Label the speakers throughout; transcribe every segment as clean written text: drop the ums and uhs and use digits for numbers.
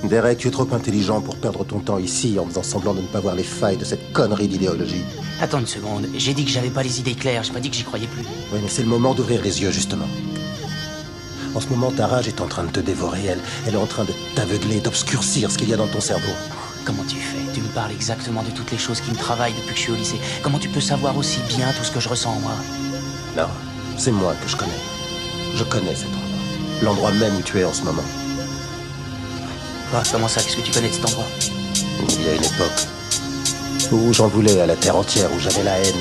Speaker 1: Derek, tu es trop intelligent pour perdre ton temps ici en faisant semblant de ne pas voir les failles de cette connerie d'idéologie.
Speaker 2: Attends une seconde, j'ai dit que j'avais pas les idées claires, j'ai pas dit que j'y croyais plus.
Speaker 1: Oui, mais c'est le moment d'ouvrir les yeux, justement. En ce moment, ta rage est en train de te dévorer. Elle est en train de t'aveugler, d'obscurcir ce qu'il y a dans ton cerveau.
Speaker 2: Comment tu fais? Tu me parles exactement de toutes les choses qui me travaillent depuis que je suis au lycée. Comment tu peux savoir aussi bien tout ce que je ressens en moi?
Speaker 1: Non, c'est moi que je connais. Je connais cet endroit. L'endroit même où tu es en ce moment.
Speaker 2: Quoi? Comment ça? Qu'est-ce que tu connais de cet endroit?
Speaker 1: Il y a une époque où j'en voulais à la terre entière, où j'avais la haine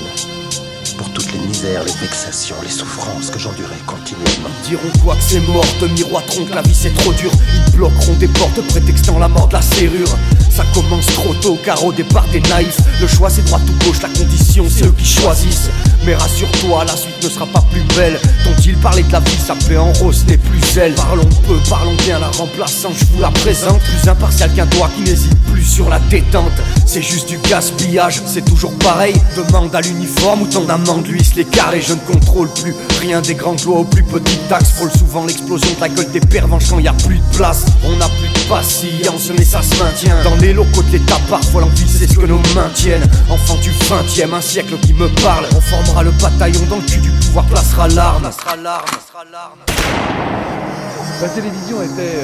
Speaker 1: pour toutes les misères, les vexations, les souffrances que j'endurais continuellement.
Speaker 3: Ils diront quoi que c'est mort, te miroiteront que la vie c'est trop dur. Ils bloqueront des portes prétextant la mort de la serrure. Ça commence trop tôt car au départ t'es naïf. Le choix c'est droite ou gauche, la condition c'est eux qui choisissent. Mais rassure-toi, la suite ne sera pas plus belle. T'ont-ils parlé de la vie, sa paix en rose n'est plus elle. Parlons peu, parlons bien, la remplaçante, je vous la présente. Plus impartial qu'un doigt qui n'hésite plus sur la détente. C'est juste du gaspillage, c'est toujours pareil. Demande à l'uniforme où ton amende lui se les carrés. Je ne contrôle plus rien des grandes lois aux plus petites taxes. Frôle souvent l'explosion de la gueule des pervenches quand y a plus de place. On n'a plus de patience mais ça se maintient. Dans les locaux de l'état parfois l'envie c'est ce que nos mains tiennent. Enfant du 20e, un siècle qui me parle. On formera le bataillon dans le cul du pouvoir, placera l'arme.
Speaker 4: La télévision était,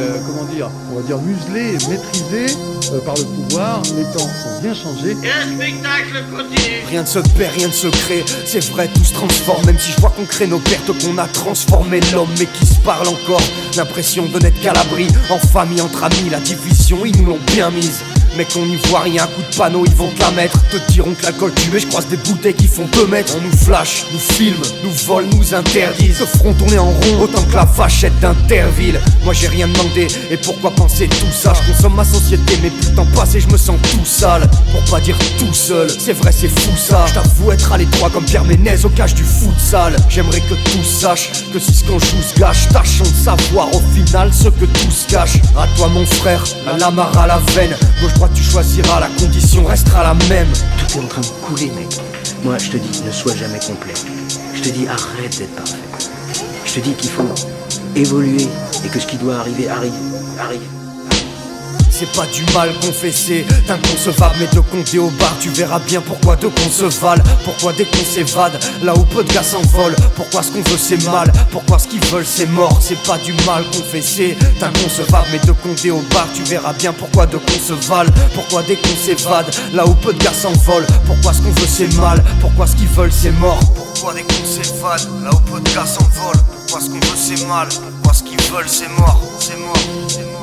Speaker 4: on va dire muselée et maîtrisée par le pouvoir. Les temps ont bien changé.
Speaker 5: Et un spectacle continue.
Speaker 3: Rien ne se perd, rien ne se crée. C'est vrai, tout se transforme. Même si je vois qu'on crée nos pertes, qu'on a transformé l'homme, mais qui se parle encore. L'impression de n'être qu'à l'abri. En famille, entre amis, la division, ils nous l'ont bien mise. Mais qu'on n'y voit rien, un coup de panneau, ils vont te la mettre. Te diront que l'alcool tue, mais je croise des bouteilles qui font 2 mètres. On nous flash, nous filme, nous vole, nous interdisent. Se feront tourner en rond autant que la vachette d'Interville. Moi j'ai rien demandé, et pourquoi penser tout ça? Je consomme ma société, mais plus le temps passe et je me sens tout sale. Pour pas dire tout seul, c'est vrai c'est fou ça. Je t'avoue être à l'étroit comme Pierre Ménez au cage du futsal. J'aimerais que tous sachent que si ce qu'on joue se gâche, tâchons de savoir au final ce que tout se cache. À toi mon frère, la lamare à la veine. Gauche droite tu choisiras, la condition restera la même.
Speaker 6: Tout est en train de couler, mec. Moi, je te dis, ne sois jamais complet. Je te dis, arrête d'être parfait. Je te dis qu'il faut évoluer et que ce qui doit arriver arrive.
Speaker 3: C'est pas du mal confessé, d'inconcevable, mais de compter au bar, tu verras bien pourquoi de qu'on se vale, pourquoi dès qu'on s'évade, là où peu de gars s'envolent, pourquoi ce qu'on veut c'est mal, pourquoi ce qu'ils veulent c'est mort, c'est pas du mal confessé, d'inconcevable, mais de compter au bar, tu verras bien pourquoi de qu'on se vale, pourquoi dès qu'on s'évade, là où peu de gars s'envolent, pourquoi ce qu'on veut c'est mal, pourquoi ce qu'ils veulent c'est mort, pourquoi dès qu'on s'évade, là où peu de gars s'envolent, pourquoi ce qu'on veut c'est mal, pourquoi ce qu'ils veulent c'est mort, c'est mort, c'est mort.